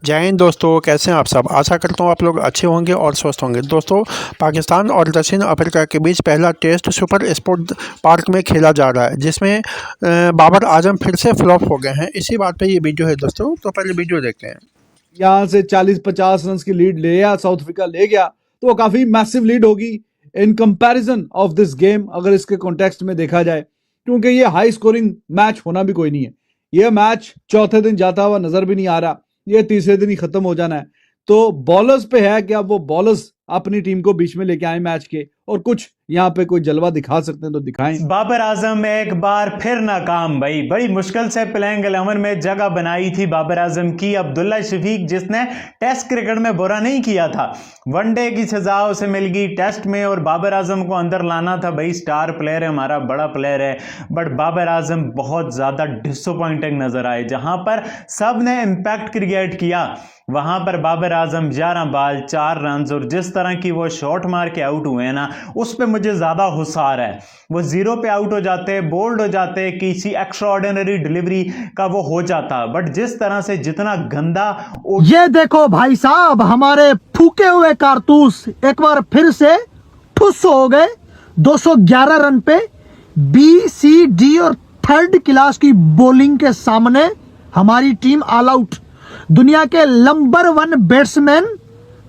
जय हिंद दोस्तों, कैसे हैं आप सब। आशा करता हूँ आप लोग अच्छे होंगे और स्वस्थ होंगे। दोस्तों, पाकिस्तान और दक्षिण अफ्रीका के बीच पहला टेस्ट सुपर स्पोर्ट पार्क में खेला जा रहा है, जिसमें बाबर आजम फिर से फ्लॉप हो गए हैं। इसी बात पे ये वीडियो है दोस्तों, तो पहले वीडियो देखते हैं। यहाँ से 40-50 रन की लीड ले या साउथ अफ्रीका ले गया तो वो काफी मैसिव लीड होगी in comparison of this game, अगर इसके कॉन्टेक्स्ट में देखा जाए, क्योंकि ये हाई स्कोरिंग मैच होना भी कोई नहीं है। ये मैच चौथे दिन जाता हुआ नजर भी नहीं आ रहा, ये तीसरे दिन ही खत्म हो जाना है। तो बॉलर्स पे है कि अब वो बॉलर्स अपनी टीम को बीच में लेके आए मैच के, और कुछ यहाँ पे कोई जलवा दिखा सकते हैं तो दिखाएं। बाबर आजम एक बार फिर नाकाम भाई। बड़ी मुश्किल से प्लेइंग 11 में जगह बनाई थी बाबर आजम की। अब्दुल्ला शफीक, जिसने टेस्ट क्रिकेट में बुरा नहीं किया था, वनडे की सजा उसे मिल गई टेस्ट में, और बाबर आजम को अंदर लाना था। भाई स्टार प्लेयर है, हमारा बड़ा प्लेयर है, बट बाबर आजम बहुत ज्यादा डिसअपॉइंटिंग नजर आए। जहां पर सब ने इंपैक्ट क्रिएट किया, वहां पर बाबर आजम 11 बॉल 4 रन, और जिस तरह की वो शॉट मार के आउट हुए ना, उस पे मुझे ज्यादा हुसार है। वो जीरो पे आउट हो जाते, बोल्ड हो जाते, किसी एक्स्ट्राऑर्डिनरी डिलीवरी का वो हो जाता, बट जिस तरह से जितना गंदा ये देखो भाई साहब, हमारे फूके हुए कारतूस एक बार फिर से ठुस हो गए। 211 रन पे बी, सी, डी और थर्ड क्लास की बॉलिंग के सामने हमारी टीम ऑल आउट। दुनिया के नंबर 1 बैट्समैन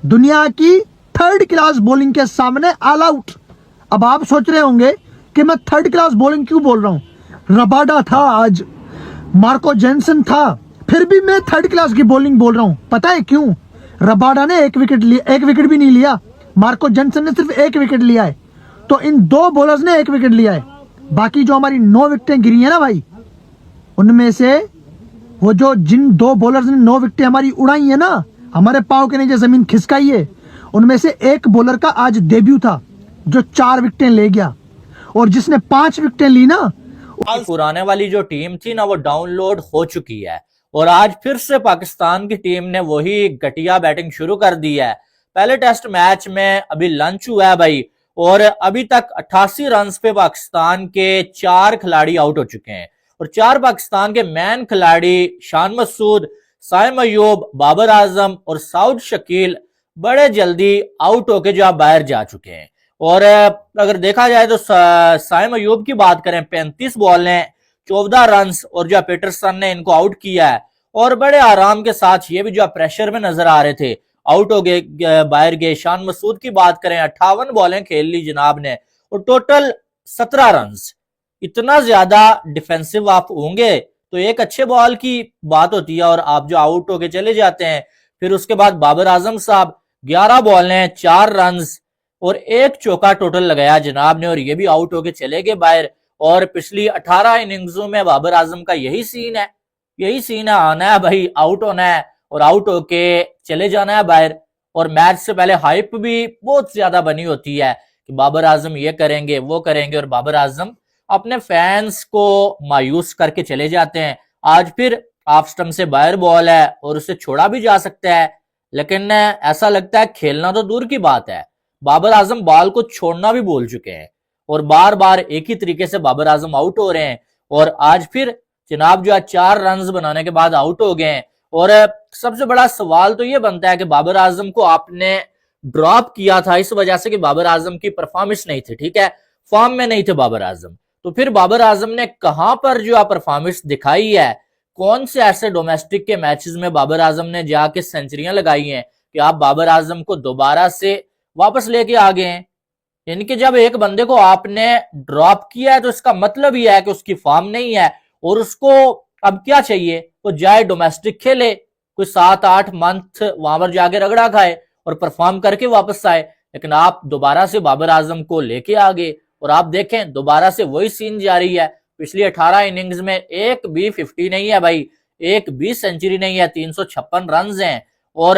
दुनिया की थर्ड क्लास बॉलिंग के सामने ऑल आउट। अब आप सोच रहे होंगे कि मैं थर्ड क्लास बॉलिंग क्यों बोल रहा हूं। रबाडा था आज, मार्को जेनसन था, फिर भी मैं थर्ड क्लास की बॉलिंग बोल रहा हूं। पता है क्यों? रबाडा ने 1 विकेट लिया, 1 विकेट भी नहीं लिया। मार्को जेनसन ने सिर्फ 1 विकेट लिया है। तो इन 2 बॉलर्स ने 1 विकेट लिया है। बाकी जो हमारी 9 विकेटें गिरी है ना भाई, उनमें से वो जो जिन 2 बॉलर्स ने 9 विकेटें हमारी उड़ाई है ना, हमारे पांव के नीचे जमीन खिसकाई है, उनमें से एक बॉलर का आज डेब्यू था जो 4 विकेटें ले गया, और जिसने 5 विकेटें ली ना, पुराने वाली जो टीम थी ना, वो डाउनलोड हो चुकी है। और आज फिर से पाकिस्तान की टीम ने वही घटिया बैटिंग शुरू कर दी है। पहले टेस्ट मैच में अभी लंच हुआ है भाई, और अभी तक 88 रन पे पाकिस्तान के 4 खिलाड़ी आउट हो चुके हैं, और 4 पाकिस्तान के मैन खिलाड़ी शान मसूद, साइम अयूब, बाबर आजम और साउद शकील बड़े जल्दी आउट होके जो बाहर जा चुके हैं। और अगर देखा जाए तो साइम अयूब की बात करें, 35 बॉल ने 14 रन, और जो पीटरसन ने इनको आउट किया है, और बड़े आराम के साथ ये भी जो प्रेशर में नजर आ रहे थे, आउट हो गए, बाहर गए। शान मसूद की बात करें, 58 बॉलें खेल ली जनाब ने, और टोटल 17 रन। इतना ज्यादा डिफेंसिव आप होंगे तो एक अच्छे बॉल की बात होती है, और आप जो आउट होके चले जाते हैं। फिर उसके बाद बाबर आजम साहब 11 बॉल ने 4 रन और 1 चौका टोटल लगाया जनाब ने, और ये भी आउट होके चले गए बाहर। और पिछली 18 इनिंग्सों में बाबर आजम का यही सीन है, आना है भाई, आउट होना है और आउट होके चले जाना है बाहर। और मैच से पहले हाइप भी बहुत ज्यादा बनी होती है कि बाबर आजम ये करेंगे वो करेंगे, और बाबर आजम अपने फैंस को मायूस करके चले जाते हैं। आज फिर ऑफ स्टंप से बाहर बॉल है और उसे छोड़ा भी जा सकता है, लेकिन ऐसा लगता है खेलना तो दूर की बात है, बाबर आजम बॉल को छोड़ना भी भूल चुके हैं, और बार बार एक ही तरीके से बाबर आजम आउट हो रहे हैं। और आज फिर जनाब जो 4 रन बनाने के बाद आउट हो गए हैं। और सबसे बड़ा सवाल तो ये बनता है कि बाबर आजम को आपने ड्रॉप किया था इस वजह से कि बाबर आजम की परफॉर्मेंस नहीं थी, ठीक है, फॉर्म में नहीं थे बाबर आजम। तो फिर बाबर आजम ने कहां पर जो परफॉर्मेंस दिखाई है, कौन से ऐसे डोमेस्टिक के मैचेस में बाबर आजम ने जाके सेंचुरियां लगाई हैं कि आप बाबर आजम को दोबारा से वापस लेके आ गए हैं। यानी कि जब एक बंदे को आपने ड्रॉप किया है तो इसका मतलब ही है कि उसकी फॉर्म नहीं है, और उसको अब क्या चाहिए, वो जाए डोमेस्टिक खेले, कोई 7-8 मंथ वहां पर जाके रगड़ा खाए और परफॉर्म करके वापस आए। लेकिन आप दोबारा से बाबर आजम को लेके आ गए, और आप देखें दोबारा से वही सीन जारी है। पिछली 18 इनिंग्स में एक भी 50 नहीं है भाई, एक भी सेंचुरी नहीं है, 356 रन हैं, और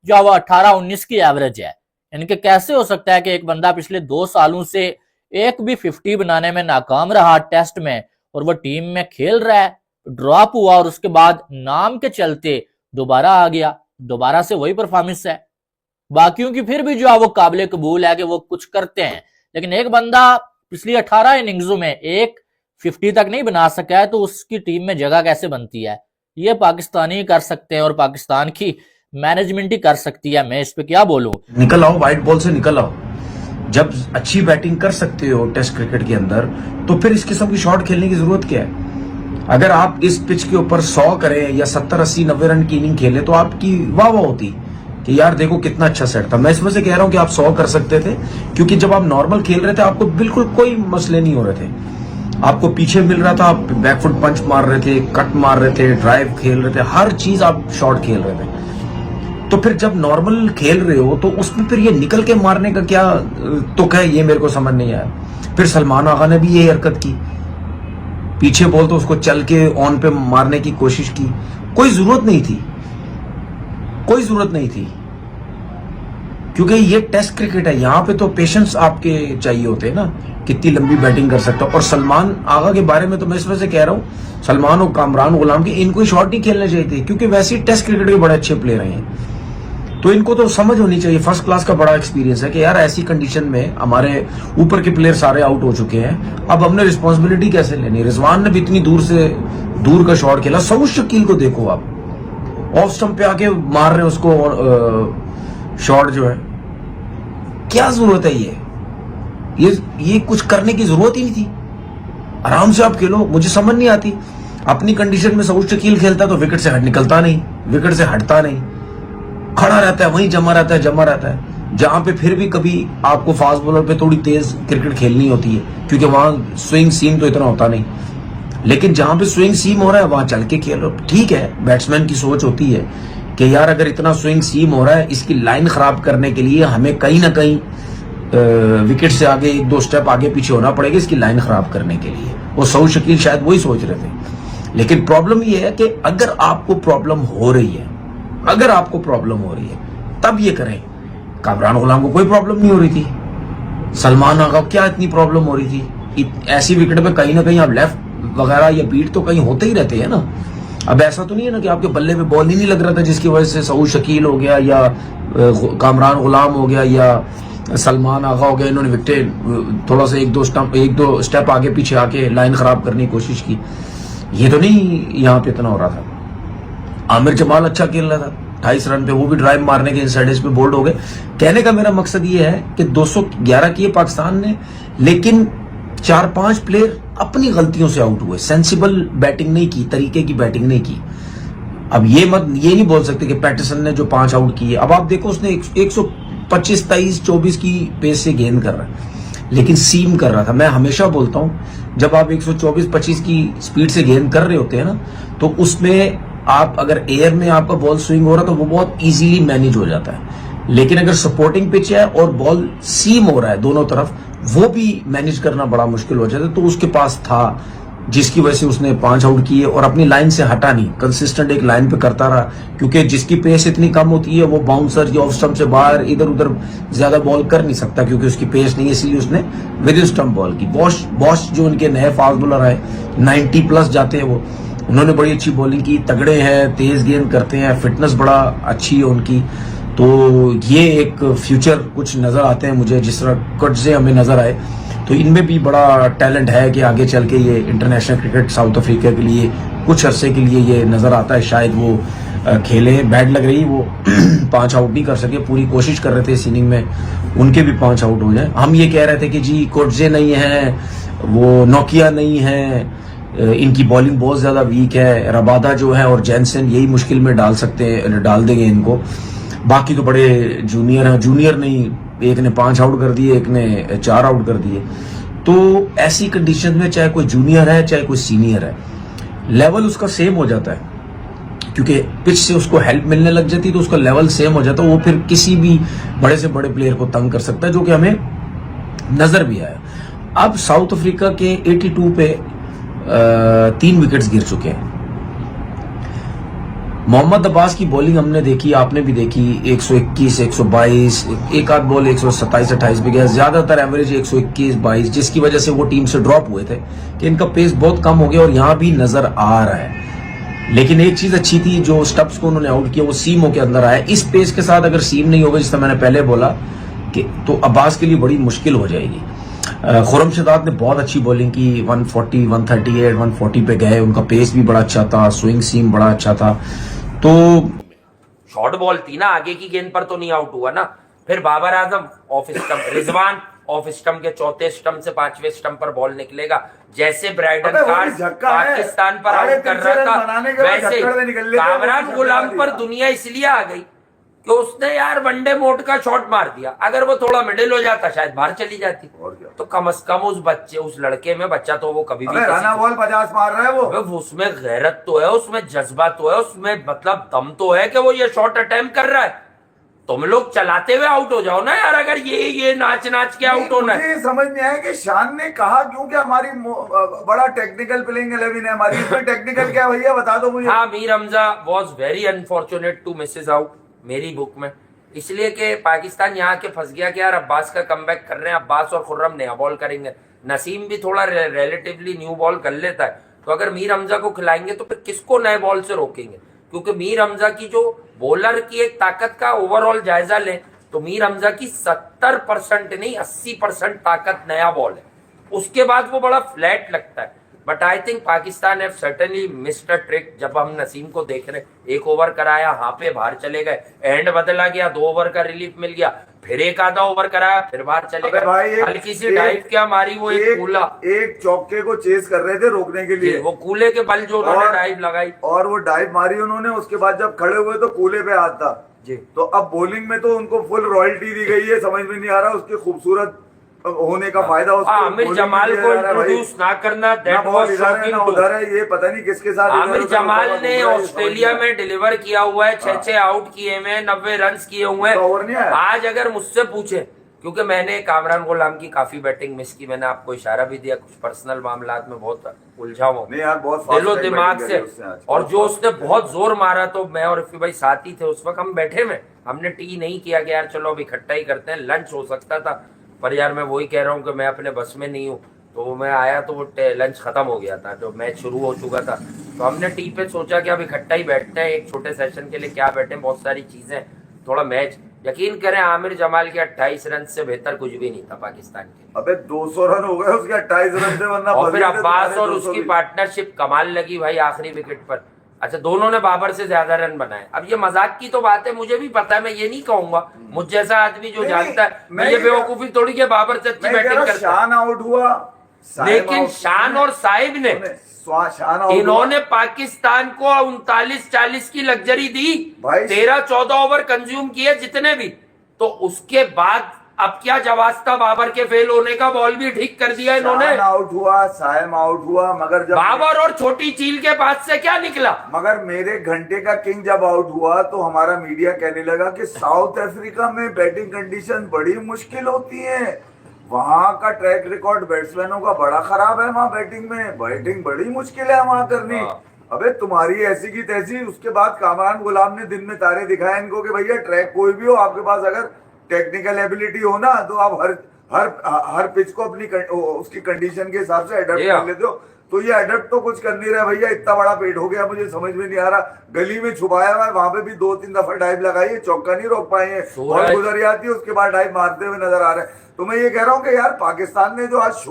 जो वो 18-19 की एवरेज है। यानी कि कैसे हो सकता है कि एक बंदा पिछले 2 सालों से एक भी 50 बनाने में नाकाम रहा टेस्ट में, और वो टीम में खेल रहा है, ड्रॉप हुआ और उसके बाद नाम के चलते दोबारा आ गया, दोबारा से वही परफॉर्मेंस है। बाकियों की फिर भी जो है वो काबिल कबूल है कि वो कुछ करते हैं, लेकिन एक बंदा पिछली 18 इनिंग्सों में एक 50 तक नहीं बना सका है, तो उसकी टीम में जगह कैसे बनती है? ये पाकिस्तानी कर सकते हैं, और पाकिस्तान की मैनेजमेंट ही कर सकती है। मैं इस पे क्या बोलूं। निकल आओ, व्हाइट बॉल से निकल आओ। जब अच्छी बैटिंग कर सकते हो टेस्ट क्रिकेट के अंदर, तो फिर इस किस्म की शॉट खेलने की जरूरत क्या है? अगर आप इस पिच के ऊपर 100 करें या 70, 80, 90 रन की इनिंग खेले तो आपकी वाह वाह होती कि यार देखो कितना अच्छा सेट था। मैं इस वजह से कह रहा हूं कि आप 100 कर सकते थे, क्योंकि जब आप नॉर्मल खेल रहे थे आपको बिल्कुल कोई मसले नहीं हो रहे थे। आपको पीछे मिल रहा था, आप बैकफुट पंच मार रहे थे, कट मार रहे थे, ड्राइव खेल रहे थे, हर चीज आप शॉट खेल रहे थे। तो फिर जब नॉर्मल खेल रहे हो तो उसमें फिर ये निकल के मारने का क्या तुक है, ये मेरे को समझ नहीं आया। फिर सलमान आगा ने भी ये हरकत की, पीछे बॉल तो उसको चल के ऑन पे मारने की कोशिश की। कोई जरूरत नहीं थी, कोई जरूरत नहीं थी, क्योंकि ये टेस्ट क्रिकेट है। यहां पे तो पेशेंस आपके चाहिए होते हैं ना, कितनी लंबी बैटिंग कर सकता हो। और सलमान आगा के बारे में तो मैं इस वजह से कह रहा हूं, सलमान और कामरान गुलाम के इनको शॉट नहीं खेलने चाहिए थे, क्योंकि वैसे ही टेस्ट क्रिकेट के बड़े अच्छे प्लेयर हैं। तो इनको तो समझ होनी चाहिए, फर्स्ट क्लास का बड़ा एक्सपीरियंस है कि यार ऐसी कंडीशन में हमारे ऊपर के प्लेयर सारे आउट हो चुके हैं, अब हमने रिस्पॉन्सिबिलिटी कैसे लेनी। रिजवान ने भी इतनी दूर का शॉट खेला। सऊद शकील को देखो आप, ऑफ स्टंप पे आके मार रहे हैं उसको शॉट जो है। क्या जरूरत है ये कुछ करने की जरूरत ही नहीं थी। आराम से आप खेलो। मुझे समझ नहीं आती, अपनी कंडीशन में सऊद शकील खेलता तो विकेट से निकलता नहीं, विकेट से हटता नहीं, खड़ा रहता है, वहीं जमा रहता है। जहां पे फिर भी कभी आपको फास्ट बॉलर पे थोड़ी तेज क्रिकेट खेलनी होती है, क्योंकि वहां स्विंग सीम तो इतना होता नहीं। लेकिन जहां पे स्विंग सीम हो रहा है वहां चल के खेलो। ठीक है, बैट्समैन की सोच होती है कि यार अगर इतना स्विंग सीम हो रहा है, इसकी लाइन खराब करने के लिए हमें कहीं ना कहीं विकेट से आगे 1-2 स्टेप आगे पीछे होना पड़ेगा इसकी लाइन खराब करने के लिए। वो सऊद शकील शायद वही सोच रहे थे। लेकिन प्रॉब्लम ये है कि अगर आपको प्रॉब्लम हो रही है, तब ये करें। कामरान गुलाम को कोई प्रॉब्लम नहीं हो रही थी, सलमान आगा को क्या इतनी प्रॉब्लम हो रही थी? ऐसी विकेट पे कहीं ना कहीं आप लेफ्ट वगैरह या बीट तो कहीं होते ही रहते हैं ना। अब ऐसा तो नहीं है ना कि आपके बल्ले पे बॉल ही नहीं लग रहा था, जिसकी वजह से सऊद शकील हो गया या कामरान गुलाम हो गया या सलमान आगा हो गया, इन्होंने विकेट थोड़ा सा 1-2 स्टेप आगे पीछे आके लाइन खराब करने की कोशिश की। ये तो नहीं यहाँ पे इतना हो रहा था। आमिर जमाल अच्छा खेल रहा था 28 रन पे, वो भी ड्राइव मारने के इनसाइड एज पे बोल्ड हो गए। कहने का मेरा मकसद ये है कि 211 किए पाकिस्तान ने, लेकिन 4-5 प्लेयर अपनी गलतियों से आउट हुए, सेंसिबल बैटिंग नहीं की, तरीके की बैटिंग नहीं की। अब ये नहीं बोल सकते कि पैटरसन ने जो 5 आउट किए। अब आप देखो उसने 125, 23, 24 की पेस से गेंद कर रहा है, लेकिन सीम कर रहा था। मैं हमेशा बोलता हूं जब आप 124-25 की स्पीड से गेंद कर रहे होते हैं ना, तो उसमें आप अगर एयर में आपका बॉल स्विंग हो रहा है तो वो बहुत इजीली मैनेज हो जाता है। लेकिन अगर सपोर्टिंग पिच है और बॉल सीम हो रहा है दोनों तरफ, वो भी मैनेज करना बड़ा मुश्किल हो जाता है। तो उसके पास था, जिसकी वजह से उसने 5 आउट किए और अपनी लाइन से हटा नहीं, कंसिस्टेंट एक लाइन पे करता रहा। क्योंकि जिसकी पेस इतनी कम होती है वो बाउंसर या ऑफ स्टंप से बाहर इधर उधर ज्यादा बॉल कर नहीं सकता, क्योंकि उसकी पेस नहीं है, इसलिए उसने विद स्टंप बॉल की। बॉश जो उनके नए फास्ट बॉलर आए 90+ जाते हैं, वो उन्होंने बड़ी अच्छी बॉलिंग की, तगड़े हैं, तेज गेंद करते हैं, फिटनेस बड़ा अच्छी है उनकी। तो ये एक फ्यूचर कुछ नजर आते हैं मुझे, जिस तरह कट से हमें नजर आए, तो इनमें भी बड़ा टैलेंट है कि आगे चल के ये इंटरनेशनल क्रिकेट साउथ अफ्रीका के लिए कुछ अरसे के लिए ये नजर आता है। शायद वो खेले, बैड लग रही वो 5 आउट नहीं कर सके, पूरी कोशिश कर रहे थे इस इनिंग में उनके भी 5 आउट हो जाए। हम ये कह रहे थे कि जी कोटजे नहीं है, वो नोकिया नहीं है, इनकी बॉलिंग बहुत ज्यादा वीक है, रबादा जो है और जैनसन यही मुश्किल में डाल देंगे इनको। बाकी तो बड़े जूनियर हैं, जूनियर नहीं, एक ने 5 आउट कर दिए, एक ने 4 आउट कर दिए। तो ऐसी कंडीशन में चाहे कोई जूनियर है चाहे कोई सीनियर है, लेवल उसका सेम हो जाता है, क्योंकि पिच से उसको हेल्प मिलने लग जाती है तो उसका लेवल सेम हो जाता है। वो फिर किसी भी बड़े से बड़े प्लेयर को तंग कर सकता है, जो कि हमें नजर भी आया। अब साउथ अफ्रीका के 82 पे 3 विकेट्स गिर चुके हैं। मोहम्मद अब्बास की बॉलिंग हमने देखी, आपने भी देखी, 121, 122, एक आध बॉल 127, 28 पे गया, ज्यादातर एवरेज 121, 22, जिसकी वजह से वो टीम से ड्रॉप हुए थे कि इनका पेस बहुत कम हो गया और यहां भी नजर आ रहा है। लेकिन एक चीज अच्छी थी, जो स्टब्स को उन्होंने आउट किया वो सीम होकर अंदर आया। इस पेस के साथ अगर सीम नहीं होगा, जिससे मैंने पहले बोला कि तो अब्बास के लिए बड़ी मुश्किल हो जाएगी। खुरम शदाद ने बहुत अच्छी बॉलिंग की, 140, 138, 140 पे गए, उनका पेस भी बड़ा अच्छा था, स्विंग सीम बड़ा अच्छा था। तो शॉर्ट बॉल थी ना, आगे की गेंद पर तो नहीं आउट हुआ ना। फिर Babar Azam off stump, Rizwan off stump के चौथे स्टंप से पांचवें स्टंप पर बॉल निकलेगा। जैसे ब्राइडन कार्ड पाकिस्तान पर आउट कर रहा था, वैसे कामरान गुलाम पर दुनिया इसलिए आ गई कि उसने यार वनडे मोड का शॉट मार दिया। अगर वो थोड़ा मिडिल हो जाता शायद बाहर चली जाती। तो कम से कम उस बच्चे, उस लड़के में, बच्चा तो वो कभी भी राना बॉल 50 मार रहा है वो, उसमें गैरत तो है, उसमें जज्बा तो है, उसमें मतलब दम तो है कि वो ये शॉट अटेम्प्ट कर रहा है। तुम लोग चलाते हुए आउट हो जाओ ना यार, अगर ये नाच के आउट होना है। मुझे समझ में आया कि शान ने कहा क्योंकि हमारी बड़ा टेक्निकल प्लेइंग 11 है हमारी, इसमें टेक्निकल क्या भैया बता दो मुझे। हाँ, Mir Hamza was very unfortunate to misses out मेरी बुक में, इसलिए कि पाकिस्तान यहाँ के फंस गया कि यार अब्बास का कमबैक कर रहे हैं, अब्बास और खुर्रम नया बॉल करेंगे, नसीम भी थोड़ा रिलेटिवली न्यू बॉल कर लेता है, तो अगर मीर हमजा को खिलाएंगे तो फिर किसको नए बॉल से रोकेंगे? क्योंकि मीर हमजा की जो बॉलर की एक ताकत का ओवरऑल जायजा लें तो मीर हमजा की 70% नहीं 80% ताकत नया बॉल है, उसके बाद वो बड़ा फ्लैट लगता है। But I think Pakistan have certainly missed a trick. जब हम नसीम को देख रहे, एक ओवर कराया, हाँ पे बाहर चले गए, एंड बदला गया, 2 ओवर का रिलीफ मिल गया, फिर एक आधा ओवर कराया, फिर बाहर चले गए, हल्की सी डाइव क्या मारी, वो एक कूला, एक चौके को चेस कर रहे थे रोकने के लिए, वो कूले के बल जो उन्होंने डाइव लगाई और वो डाइव मारी उन्होंने, उसके बाद जब खड़े हुए तो कूले पे हाथ था जी। तो अब बॉलिंग में तो उनको फुल रॉयल्टी दी गई है, समझ में नहीं आ रहा उसके खूबसूरत होने का फायदा आमिर जमाल को इंट्रोड्यूस ना करना, दैट वाज शॉकिंग। उधर है, ये पता नहीं किसके साथ। आमिर जमाल ने ऑस्ट्रेलिया में डिलीवर किया हुआ है, 6 आउट किए हुए, 90 रन किए हुए हैं। आज अगर मुझसे पूछे, क्योंकि मैंने कामरान गुलाम की काफी बैटिंग मिस की, मैंने आपको इशारा भी दिया, कुछ पर्सनल मामलात में बहुत उलझा हूँ दिलो दिमाग से, और जो उसने बहुत जोर मारा, तो मैं और रफी भाई साथ ही थे उस वक्त, हम बैठे में, हमने टी नहीं किया कि यार चलो अब इकट्ठा ही करते हैं, लंच हो सकता था, पर यार मैं वही कह रहा हूँ कि मैं अपने बस में नहीं हूँ। तो मैं आया तो वो लंच खत्म हो गया था, जो मैच शुरू हो चुका था, तो हमने टी पे सोचा कि अब इकट्ठा ही बैठते हैं एक छोटे सेशन के लिए, क्या बैठे, बहुत सारी चीजें, थोड़ा मैच। यकीन करें आमिर जमाल के 28 रन से बेहतर कुछ भी नहीं था पाकिस्तान के। अबे 200 रन हो गए उसके 28 रन से, वरना और फिर अब्बास और उसकी पार्टनरशिप कमाल लगी भाई आखिरी विकेट पर। अच्छा, दोनों ने बाबर से ज्यादा रन बनाए। अब ये मजाक की तो बात है, मुझे भी पता है, मैं ये नहीं कहूंगा, मुझ जैसा आदमी जो जानता है, मैं ये बेवकूफी थोड़ी के बाबर से अच्छी बैटिंग करता है। शान आउट हुआ, लेकिन शान और साहिब ने, इन्होंने पाकिस्तान को 39-40 की लग्जरी दी, 13-14 ओवर कंज्यूम किए जितने भी, तो उसके बाद अब क्या जवाब था बाबर के फेल होने का? बॉल भी ठीक कर दिया इन्होंने। आउट हुआ, साइम आउट हुआ, मगर जब बाबर और छोटी चील के पास से क्या निकला? मगर मेरे घंटे का किंग जब आउट हुआ तो हमारा मीडिया कहने लगा कि साउथ अफ्रीका में बैटिंग कंडीशन बड़ी मुश्किल होती है, वहां का ट्रैक रिकॉर्ड बैट्समैनों का बड़ा खराब है, वहां बैटिंग बड़ी मुश्किल है वहां करनी। अबे तुम्हारी ऐसी की तैसी। उसके बाद कामरान गुलाम ने दिन में तारे दिखाए इनको कि भैया ट्रैक कोई भी हो, आपके पास अगर टेक्निकल एबिलिटी हो ना तो आप हर पिच को अपनी उसकी कंडीशन के हिसाब से अडॉप्ट कर लेते हो। तो ये अडॉप्ट तो कुछ कर नहीं रहा भैया, इतना बड़ा पेट हो गया, मुझे समझ में नहीं आ रहा। गली में छुपाया हुआ है, वहां पे भी 2-3 दफा डाइव लगाई है, चौका नहीं रोक पाए हैं, और गुजर जाती है, उसके बाद डाइव मारते हुए नजर आ रहे हैं। तो मैं ये कह रहा हूँ कि यार पाकिस्तान ने जो आज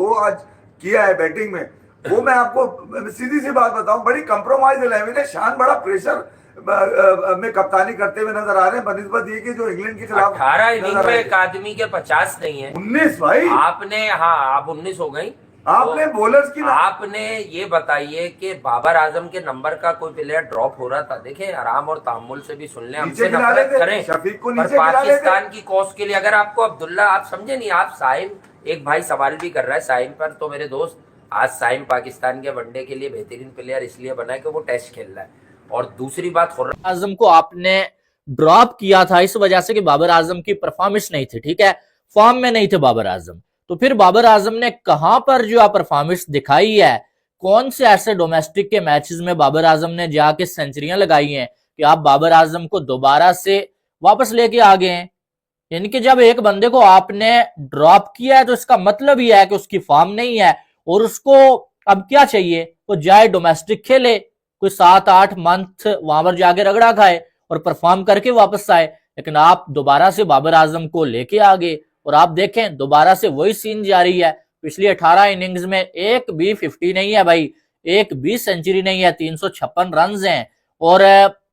किया है बैटिंग में, वो मैं आपको सीधी सी बात बताऊं, बड़ी कंप्रोमाइज 11 है। शान बड़ा प्रेशर में कप्तानी करते हुए नजर आ रहे हैं, बनिस्बत ये कि जो इंग्लैंड के खिलाफ 18 इनिंग में एक आदमी के 50 नहीं है, 19 भाई आपने, हाँ आप 19 हो गई आपने, तो बॉलर्स की आपने ये बताइए कि बाबर आजम के नंबर का कोई प्लेयर ड्रॉप हो रहा था, देखें आराम और तामुल से भी सुन लें, हमसे नफरत करें, शफीक को पर पाकिस्तान की कॉज के लिए अगर आपको अब्दुल्ला, आप समझे नहीं, आप साइम, एक भाई सवाल भी कर रहा है साइम पर, तो मेरे दोस्त आज साइम पाकिस्तान के वनडे के लिए बेहतरीन प्लेयर इसलिए बना है कि वो टेस्ट खेल रहा है। और दूसरी बात, खुर्रम आजम को आपने ड्रॉप किया था इस वजह से कि बाबर आजम की परफॉर्मेंस नहीं थी, ठीक है, फॉर्म में नहीं थे बाबर आजम। तो फिर बाबर आजम ने कहां पर जो परफॉर्मेंस दिखाई है, कौन से ऐसे डोमेस्टिक के मैचेस में बाबर आजम ने जाके सेंचुरियां लगाई हैं कि आप बाबर आजम को दोबारा से वापस लेके आ गए हैं? यानी कि जब एक बंदे को आपने ड्रॉप किया है तो इसका मतलब ही है कि उसकी फॉर्म नहीं है, और उसको अब क्या चाहिए, वो जाए डोमेस्टिक खेले, कोई 7-8 मंथ वहां पर जाके रगड़ा खाए और परफॉर्म करके वापस आए। लेकिन आप दोबारा से बाबर आजम को लेके आ गए, और आप देखें दोबारा से वही सीन जारी है। पिछली 18 इनिंग्स में एक भी 50 नहीं है भाई, एक भी सेंचुरी नहीं है, 356 रन हैं, और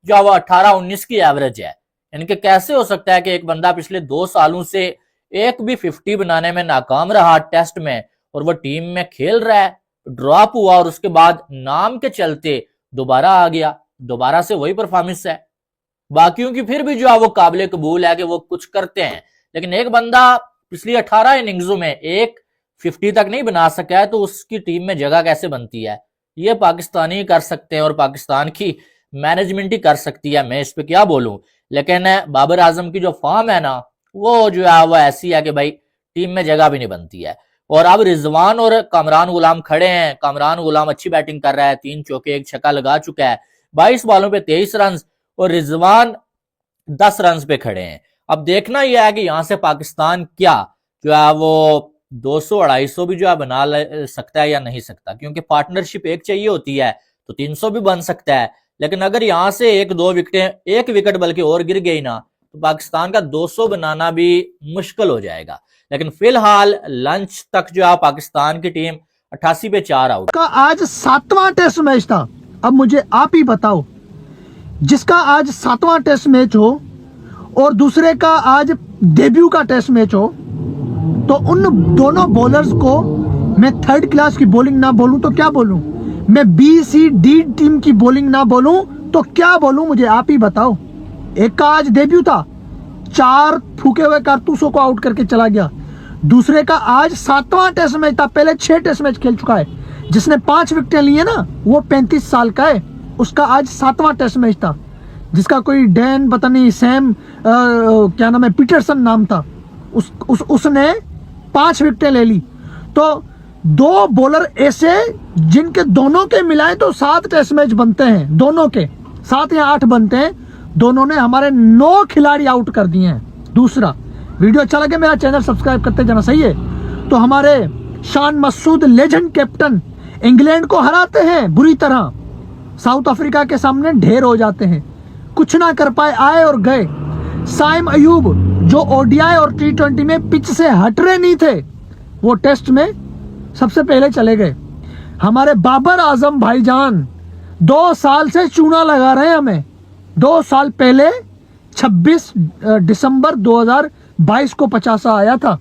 जो वो 18-19 की एवरेज है। इनके कैसे हो सकता है कि एक बंदा पिछले 2 सालों से एक भी 50 बनाने में नाकाम रहा टेस्ट में और वो टीम में खेल रहा है, ड्रॉप हुआ और उसके बाद नाम के चलते दोबारा आ गया, दोबारा से वही परफॉर्मेंस है। बाकियों की फिर भी जो है वो काबिल कबूल है कि वो कुछ करते हैं, लेकिन एक बंदा पिछली 18 इनिंग्सों में एक 50 तक नहीं बना सका है तो उसकी टीम में जगह कैसे बनती है? ये पाकिस्तानी कर सकते हैं और पाकिस्तान की मैनेजमेंट ही कर सकती है, मैं इस पे क्या बोलूं। लेकिन बाबर आजम की जो फॉर्म है ना, वो जो है वो ऐसी है कि भाई टीम में जगह भी नहीं बनती है। और अब रिजवान और कामरान गुलाम खड़े हैं। कामरान गुलाम अच्छी बैटिंग कर रहा है, 3 चौके 1 छक्का लगा चुका है, 22 बॉलों पे 23 रन, और रिजवान 10 रन पे खड़े हैं। अब देखना यह है कि यहां से पाकिस्तान क्या जो है वो 200-250 भी जो है बना सकता है या नहीं सकता, क्योंकि पार्टनरशिप एक चाहिए होती है तो 300 भी बन सकता है। लेकिन अगर यहां से 1-2 विकेटें, 1 विकेट बल्कि और गिर गई ना, तो पाकिस्तान का 200 बनाना भी मुश्किल हो जाएगा। लेकिन फिलहाल लंच तक जो है पाकिस्तान की टीम 88 पे 4 आउट का आज 7वां टेस्ट मैच था। अब मुझे आप ही बताओ, जिसका आज 7वां टेस्ट मैच हो और दूसरे का आज डेब्यू का टेस्ट मैच हो, तो उन दोनों बॉलर्स को मैं थर्ड क्लास की बॉलिंग ना बोलूं तो क्या बोलूं? मैं BCD टीम की बॉलिंग ना बोलूं तो क्या बोलूं? मुझे आप ही बताओ। एक का आज डेब्यू था, 4 फूके हुए कारतूसों को आउट करके चला गया। दूसरे का आज 7वां टेस्ट मैच था, पहले 6 टेस्ट मैच खेल चुका है। जिसने 5 विकेटें ली है ना, वो 35 साल का है, उसका आज 7वां टेस्ट मैच था। जिसका कोई डैन पता नहीं सैम क्या नाम है, पीटरसन नाम था, उसने 5 विकेटें ले ली। तो 2 बॉलर ऐसे जिनके दोनों के मिलाएं तो 7 टेस्ट मैच बनते हैं, दोनों के 7 या 8 बनते हैं। दोनों ने हमारे 9 खिलाड़ी आउट कर दिए हैं। दूसरा, वीडियो अच्छा लगे मेरा चैनल सब्सक्राइब करते जाना, सही है। तो हमारे Shan Masood legend captain England को हराते हैं बुरी तरह, साउथ अफ्रीका के सामने ढेर हो जाते हैं, कुछ ना कर पाए, आए और गए। साइम अयूब जो ODI और T20 में पिच से हट रहे नहीं थे, वो टेस्ट में सबसे पहले चले गए। हमारे बाबर आजम भाईजान 2 साल से चूना लगा रहे हैं हमें। 2 साल पहले 26 दिसंबर 2022 को 50 आया था,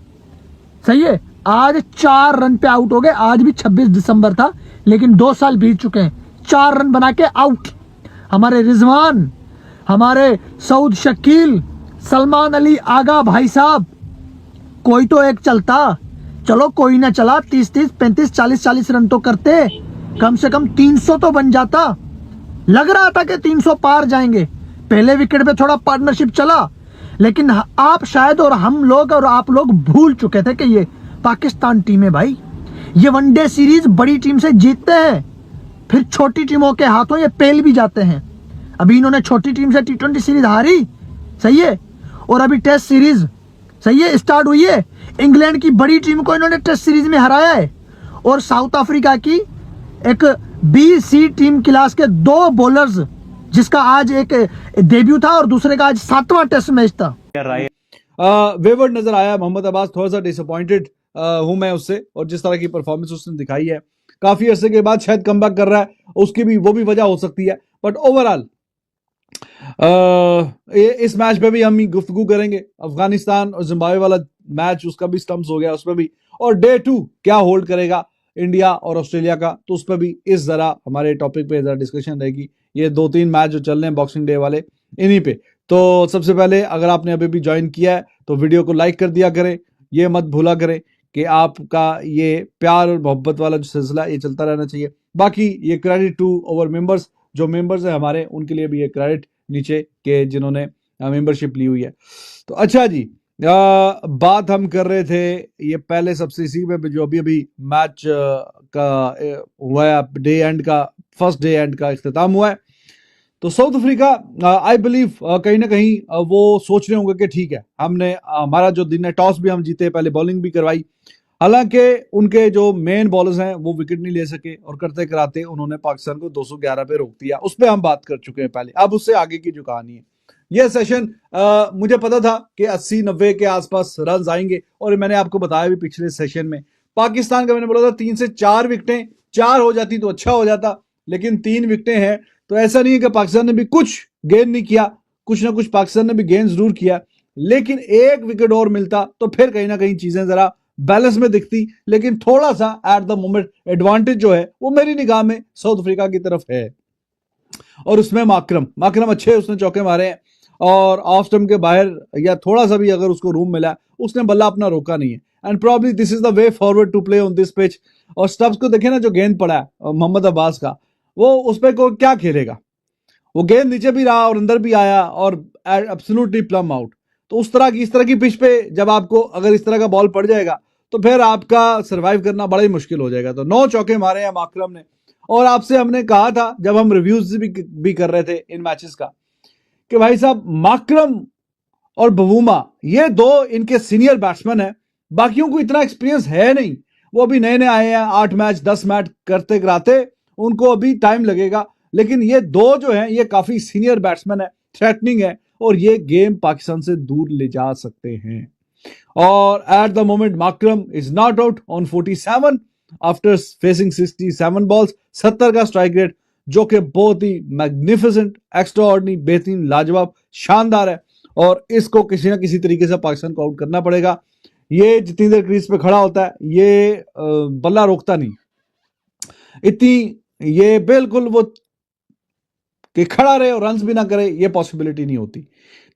सही है। आज 4 रन पे आउट हो गए। आज भी 26 दिसंबर था, लेकिन 2 साल बीत चुके हैं, 4 रन बना के आउट। हमारे रिजवान, हमारे सऊद शकील, सलमान अली आगा भाई साहब, कोई तो एक चलता, चलो कोई ना चला, 30-30, 35, 40-40 रन तो करते, कम से कम 300 तो बन जाता। लग रहा था कि 300 पार जाएंगे। पहले विकेट पे थोड़ा पार्टनरशिप चला, लेकिन आप शायद और हम लोग और आप लोग भूल चुके थे कि ये पाकिस्तान टीम है भाई। ये वनडे सीरीज बड़ी टीम से जीतते हैं, फिर छोटी टीमों के हाथों ये पेल भी जाते हैं। अभी इन्होंने छोटी टीम से T20 सीरीज हारी, सही है, और अभी टेस्ट सीरीज, सही है, स्टार्ट हुई है। इंग्लैंड की बड़ी टीम को इन्होंने टेस्ट सीरीज में हराया है, और साउथ अफ्रीका की एक BC टीम क्लास के 2 बॉलर्स, जिसका आज एक डेब्यू था और दूसरे का आज 7वां टेस्ट मैच था। वेवर्ड नजर आया मोहम्मद अब्बास, थोड़ा सा डिसअपॉइंटेड हूं मैं उससे, और जिस तरह की परफॉर्मेंस उसने दिखाई है, काफी अरसे के बाद शायद कमबैक कर रहा है, उसकी भी वो भी वजह हो सकती है। बट ओवरऑल इस मैच पे भी हम गुफ्तगू करेंगे। अफगानिस्तान और जिम्बाब्वे वाला मैच, उसका भी स्टम्प्स हो गया उसमें भी, और डे 2 क्या होल्ड करेगा इंडिया और ऑस्ट्रेलिया का, तो उस पर भी इस जरा हमारे टॉपिक पे जरा डिस्कशन रहेगी। ये 2-3 मैच जो चल रहे हैं बॉक्सिंग डे वाले, इन्हीं पे। तो सबसे पहले अगर आपने अभी भी ज्वाइन किया है तो वीडियो को लाइक कर दिया करें। ये मत भूला करें कि आपका ये प्यार और मोहब्बत वाला जो सिलसिला ये चलता रहना चाहिए। बाकी ये क्रेडिट टू अवर मेंबर्स, जो मेंबर्स हैं हमारे, उनके लिए भी ये क्रेडिट नीचे के जिन्होंने मेंबरशिप ली हुई है। तो अच्छा जी, बात हम कर रहे थे ये पहले सबसे इसी में जो अभी मैच का हुआ है, डे एंड का, फर्स्ट डे एंड का इख्तिताम हुआ है। तो साउथ अफ्रीका आई बिलीव कहीं ना कहीं वो सोच रहे होंगे कि ठीक है, हमने हमारा जो दिन है, टॉस भी हम जीते, पहले बॉलिंग भी करवाई। हालांकि उनके जो मेन बॉलर्स हैं वो विकेट नहीं ले सके, और करते कराते उन्होंने पाकिस्तान को 211 पे रोक दिया। उस पर हम बात कर चुके हैं पहले, अब उससे आगे की जो कहानी है। यह सेशन मुझे पता था कि 80-90 के आसपास रन आएंगे, और मैंने आपको बताया भी पिछले सेशन में, पाकिस्तान का मैंने बोला था 3 से 4 विकेटें, 4 हो जाती तो अच्छा हो जाता, लेकिन 3 विकेटें हैं, तो ऐसा नहीं है कि पाकिस्तान ने भी कुछ गेंद नहीं किया, कुछ ना कुछ पाकिस्तान ने भी गेंद जरूर किया, लेकिन एक विकेट और मिलता तो फिर कहीं ना कहीं चीजें जरा बैलेंस में दिखती। लेकिन थोड़ा सा एट द मोमेंट एडवांटेज जो है वो मेरी निगाह में साउथ अफ्रीका की तरफ है। और उसमें माकरम अच्छे उसने चौके मारे हैं, और ऑफ स्टंप के बाहर या थोड़ा सा भी अगर उसको रूम मिला उसने बल्ला अपना रोका नहीं है। And probably this is the way forward to play on this pitch. और स्टब्स को देखे ना, जो गेंद पड़ा है मोहम्मद अब्बास का, वो उस पर को क्या खेलेगा, वो गेंद नीचे भी रहा और अंदर भी आया और एब्सोल्युटली प्लम आउट। तो इस तरह की पिच पे जब आपको अगर इस तरह का बॉल पड़ जाएगा तो फिर आपका सरवाइव करना बड़ा ही मुश्किल हो जाएगा। तो 9 चौके मारे हैं माकरम ने। और आपसे हमने कहा था जब हम रिव्यूज भी कर रहे थे इन मैचेस का कि भाई साहब माकरम और बवूमा ये दो इनके सीनियर बैट्समैन हैं, बाकियों को इतना एक्सपीरियंस है नहीं, वो अभी नए नए आए हैं, 8 मैच 10 मैच करते कराते उनको अभी टाइम लगेगा। लेकिन ये दो जो हैं ये काफी सीनियर बैट्समैन है, थ्रेटनिंग है, और ये गेम पाकिस्तान से दूर ले जा सकते हैं। और at the moment माकरम is not out on 47 after facing 67 balls, 70 का स्ट्राइक रेट, जो कि बहुत ही मैग्निफिसेंट, एक्स्ट्राऑर्डिनरी, बेहतरीन, लाजवाब, शानदार है। और इसको किसी ना किसी तरीके से पाकिस्तान को आउट करना पड़ेगा। ये जितनी देर क्रीज पे खड़ा होता है ये बल्ला रोकता नहीं, इतनी ये बिल्कुल वो कि खड़ा रहे और रन्स भी ना करे, ये पॉसिबिलिटी नहीं होती।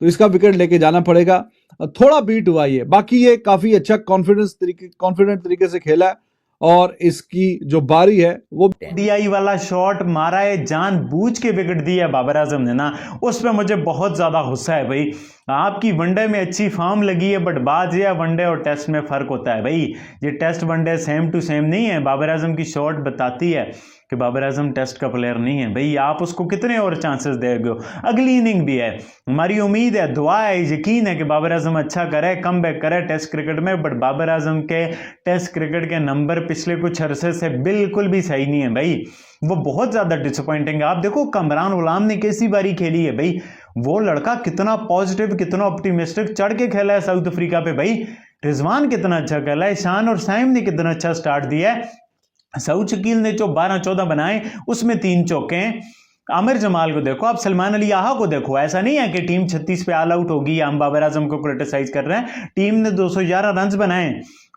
तो इसका विकेट लेके जाना पड़ेगा। थोड़ा बीट हुआ ये, बाकी ये काफी अच्छा कॉन्फिडेंट तरीके से खेला है, और इसकी जो बारी है वो डीआई वाला शॉट मारा है, जानबूझ के विकेट दिया है बाबर आजम ने ना, उस पर मुझे बहुत ज्यादा गुस्सा है भाई। आपकी वनडे में अच्छी फॉर्म लगी है, बट बात यह है वनडे और टेस्ट में फर्क होता है भाई। ये test one day same to same नहीं है। बाबर आजम की शॉट बताती है कि बाबर आजम टेस्ट का प्लेयर नहीं है भाई। आप उसको कितने और चांसेस देंगे? अगली इनिंग भी है, हमारी उम्मीद है, दुआ है, यकीन है कि बाबर आजम अच्छा करे, कम बैक करे टेस्ट क्रिकेट में। बट बाबर आजम के टेस्ट क्रिकेट के नंबर पिछले कुछ अरसे से बिल्कुल भी सही नहीं है भाई, वो बहुत ज्यादा डिसअपॉइंटिंग है। आप देखो कमरान गुलाम ने कैसी बारी खेली है भाई, वो लड़का कितना पॉजिटिव, कितना ऑप्टिमिस्टिक चढ़ के खेला है साउथ अफ्रीका पे भाई। रिजवान कितना अच्छा खेला है, ईशान और साइम ने कितना अच्छा स्टार्ट दिया है। सऊद शकील ने जो 12-14 बनाए उसमें 3 चौके हैं। आमिर जमाल को देखो, आप सलमान अली आहा को देखो, ऐसा नहीं है कि टीम 36 पे ऑल आउट होगी या हम बाबर आजम को क्रिटिसाइज कर रहे हैं। टीम ने 211 रन बनाए,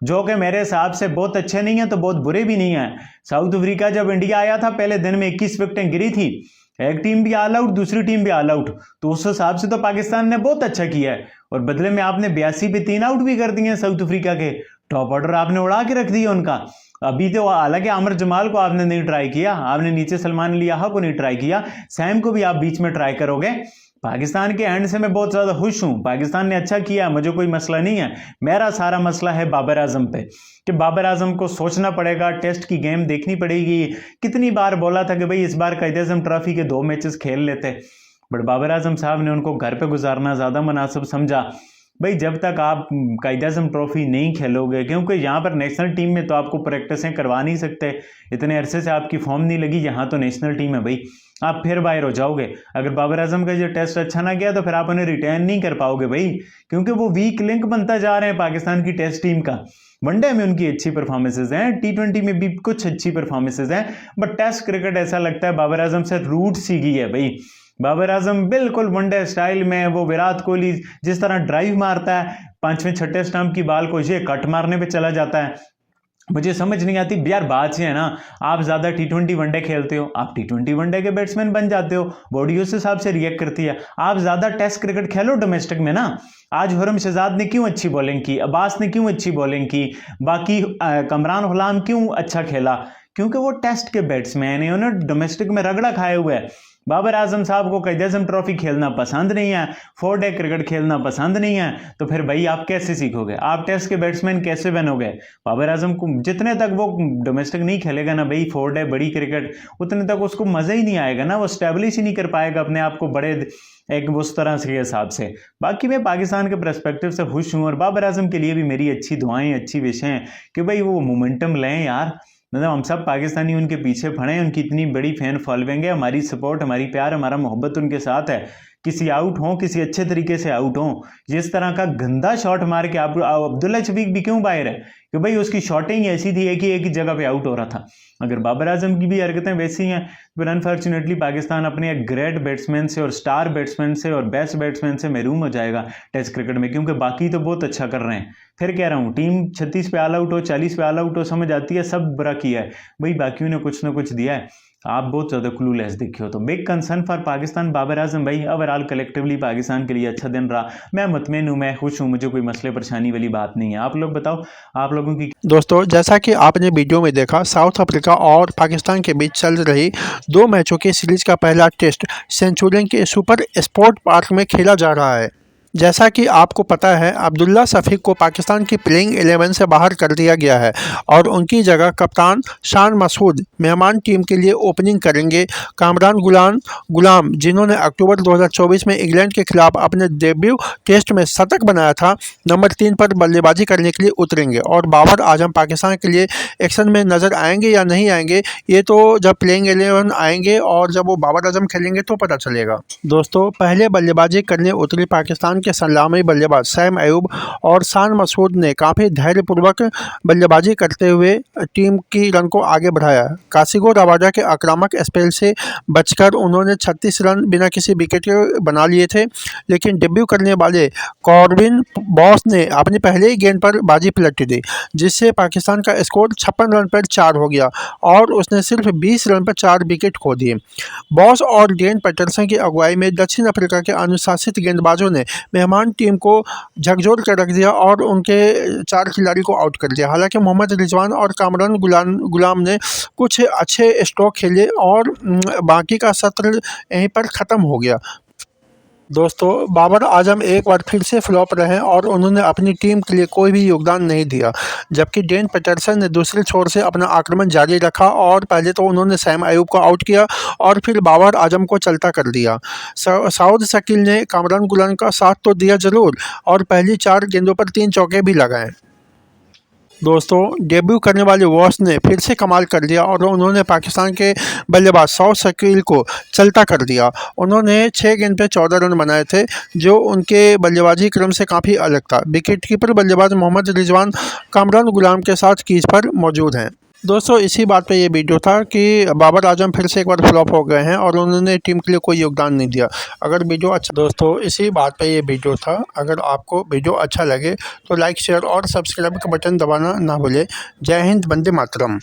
जो कि मेरे हिसाब से बहुत अच्छे नहीं है तो बहुत बुरे भी नहीं है। साउथ अफ्रीका जब इंडिया आया था पहले दिन में 21 विकेटें गिरी थी, एक टीम भी ऑल आउट, दूसरी टीम भी ऑल आउट, तो उस हिसाब से तो पाकिस्तान ने बहुत अच्छा किया है। और बदले में आपने 82 पे 3 आउट भी कर दिए साउथ अफ्रीका के, टॉप ऑर्डर आपने उड़ा के रख दिया उनका। अभी तो हालांकि आमिर जमाल को आपने नहीं ट्राई किया, आपने नीचे सलमान अली आहा को नहीं ट्राई किया, सैम को भी आप बीच में ट्राई करोगे। पाकिस्तान के एंड से मैं बहुत ज्यादा खुश हूं, पाकिस्तान ने अच्छा किया, मुझे कोई मसला नहीं है। मेरा सारा मसला है बाबर आजम पे, कि बाबर आजम को सोचना पड़ेगा, टेस्ट की गेम देखनी पड़ेगी। कितनी बार बोला था कि भाई इस बार कायद-ए-आज़म ट्रॉफी के 2 मैचेस खेल लेते, बट बाबर आजम साहब ने उनको घर पे गुजारना ज्यादा मुनासिब समझा। भाई जब तक आप कायद-ए-आज़म ट्रॉफी नहीं खेलोगे, क्योंकि यहाँ पर नेशनल टीम में तो आपको प्रैक्टिसें करवा नहीं सकते, इतने अरसे से आपकी फॉर्म नहीं लगी, यहाँ तो नेशनल टीम है भाई, आप फिर बाहर हो जाओगे। अगर बाबर आजम का जो टेस्ट अच्छा ना गया तो फिर आप उन्हें रिटर्न नहीं कर पाओगे भाई, क्योंकि वो वीक लिंक बनता जा रहे हैं पाकिस्तान की टेस्ट टीम का। वनडे में उनकी अच्छी परफॉर्मेंसेज हैं, T20 में भी कुछ अच्छी परफॉर्मेंसेज हैं, बट टेस्ट क्रिकेट ऐसा लगता है बाबर आजम से रूट सी गई है भाई। बाबर आजम बिल्कुल वनडे स्टाइल में, वो विराट कोहली जिस तरह ड्राइव मारता है 5वें 6ठे स्टंप की बॉल को, ये कट मारने पे चला जाता है। मुझे समझ नहीं आती यार, बात ये है ना, आप ज्यादा T20 वनडे खेलते हो, आप T20 वनडे के बैट्समैन बन जाते हो, बॉडी उस हिसाब से रिएक्ट करती है। आप ज्यादा टेस्ट क्रिकेट खेलो डोमेस्टिक में ना। आज हुरम शहजाद ने क्यों अच्छी बॉलिंग की, अब्बास ने क्यों अच्छी बॉलिंग की, बाकी कमरान गुलाम क्यों अच्छा खेला, क्योंकि वो टेस्ट के बैट्समैन है, उन्होंने डोमेस्टिक में रगड़ा खाए हुए है। बाबर आजम साहब को कायद-ए-आज़म ट्रॉफी खेलना पसंद नहीं है, 4 डे क्रिकेट खेलना पसंद नहीं है, तो फिर भाई आप कैसे सीखोगे, आप टेस्ट के बैट्समैन कैसे बनोगे। बाबर आजम को जितने तक वो डोमेस्टिक नहीं खेलेगा ना भाई, 4 डे बड़ी क्रिकेट, उतने तक उसको मजा ही नहीं आएगा ना, वो स्टेब्लिश ही नहीं कर पाएगा अपने आप को बड़े एक उस तरह से हिसाब से। बाकी मैं पाकिस्तान के पर्सपेक्टिव से खुश हूँ, और बाबर आजम के लिए भी मेरी अच्छी दुआएं, अच्छी विशें हैं कि भाई वो मोमेंटम लें यार। मतलब हम सब पाकिस्तानी उनके पीछे पड़े हैं, उनकी इतनी बड़ी फैन फॉलोइंग है, हमारी सपोर्ट, हमारी प्यार, हमारा मोहब्बत उनके साथ है। किसी आउट हो, किसी अच्छे तरीके से आउट हो, जिस तरह का गंदा शॉट मार के आप अब्दुल्ला शफीक भी क्यों बाहर है, कि भाई उसकी शॉटिंग ऐसी थी कि एक ही जगह पे आउट हो रहा था। अगर बाबर आजम की भी हरकतें वैसी हैं फिर अनफॉर्चुनेटली पाकिस्तान अपने एक ग्रेट बैट्समैन से और स्टार बैट्समैन से और बेस्ट बैट्समैन से महरूम हो जाएगा टेस्ट क्रिकेट में, क्योंकि बाकी तो बहुत अच्छा कर रहे हैं। फिर कह रहा हूँ टीम 36 पे ऑल आउट हो, 40 पे ऑल आउट हो, समझ आती है सब बुरा किया है, भाई बाकियों ने कुछ ना कुछ दिया है, आप बहुत ज़्यादा क्लूलेस दिखे हो। तो big concern for Pakistan Babar Azam भाई। ओवरऑल कलेक्टिवली पाकिस्तान के लिए अच्छा दिन रहा, मैं मुतमईन हूँ, मैं खुश हूँ, मुझे कोई मसले परेशानी वाली बात नहीं है। आप लोग बताओ, आप लोगों की। दोस्तों जैसा कि आपने वीडियो में देखा, साउथ अफ्रीका और पाकिस्तान के बीच चल रही 2 मैचों की सीरीज का पहला टेस्ट सेंचुरियन के सुपर स्पोर्ट पार्क में खेला जा रहा है। जैसा कि आपको पता है, अब्दुल्ला शफीक को पाकिस्तान की प्लेइंग 11 से बाहर कर दिया गया है और उनकी जगह कप्तान शान मसूद मेहमान टीम के लिए ओपनिंग करेंगे। कामरान गुलाम जिन्होंने अक्टूबर 2024 में इंग्लैंड के खिलाफ अपने डेब्यू टेस्ट में शतक बनाया था, नंबर 3 पर बल्लेबाजी करने के लिए उतरेंगे और बाबर आजम पाकिस्तान के लिए एक्शन में नज़र आएंगे या नहीं आएंगे, ये तो जब प्लेइंग 11 आएंगे और जब वो बाबर आजम खेलेंगे तो पता चलेगा। दोस्तों पहले बल्लेबाजी करने उतरी पाकिस्तान के सलामी बल्लेबाज सैम अयूब और शान मसूद ने काफ़ी धैर्यपूर्वक बल्लेबाजी करते हुए टीम की रन को आगे बढ़ाया। कासिगो रबाडा के आक्रामक स्पेल से बचकर उन्होंने 36 रन बिना किसी विकेट के बना लिए थे, लेकिन डेब्यू करने वाले कॉर्बिन बॉस ने अपनी पहले ही गेंद पर बाजी पलट दी, जिससे पाकिस्तान का स्कोर 56 रन पर 4 हो गया और उसने सिर्फ 20 रन पर 4 विकेट खो दिए। बॉस और डेन पैटरसन की अगुवाई में दक्षिण अफ्रीका के अनुशासित गेंदबाजों ने मेहमान टीम को झकझोर कर रख दिया और उनके 4 खिलाड़ी को आउट कर दिया। हालांकि मोहम्मद रिजवान और कामरान गुलाम ने कुछ अच्छे स्ट्रोक खेले और बाकी का सत्र यहीं पर ख़त्म हो गया। दोस्तों बाबर आजम एक बार फिर से फ्लॉप रहे और उन्होंने अपनी टीम के लिए कोई भी योगदान नहीं दिया, जबकि डेन पैटरसन ने दूसरे छोर से अपना आक्रमण जारी रखा और पहले तो उन्होंने सैम अयूब को आउट किया और फिर बाबर आजम को चलता कर दिया। साउद शकील ने कामरान गुलाम का साथ तो दिया ज़रूर और पहली 4 गेंदों पर 3 चौके भी लगाए। दोस्तों डेब्यू करने वाले वॉस ने फिर से कमाल कर दिया और उन्होंने पाकिस्तान के बल्लेबाज साउद शकील को चलता कर दिया। उन्होंने 6 गेंद पे 14 रन बनाए थे, जो उनके बल्लेबाजी क्रम से काफ़ी अलग था। विकेटकीपर बल्लेबाज मोहम्मद रिजवान कामरान गुलाम के साथ क्रीज पर मौजूद हैं। दोस्तों इसी बात पे ये वीडियो था कि बाबर आजम फिर से एक बार फ्लॉप हो गए हैं और उन्होंने टीम के लिए कोई योगदान नहीं दिया। अगर वीडियो अच्छा, दोस्तों इसी बात पे ये वीडियो था। अगर आपको वीडियो अच्छा लगे तो लाइक शेयर और सब्सक्राइब का बटन दबाना ना भूलें। जय हिंद, वंदे मातरम।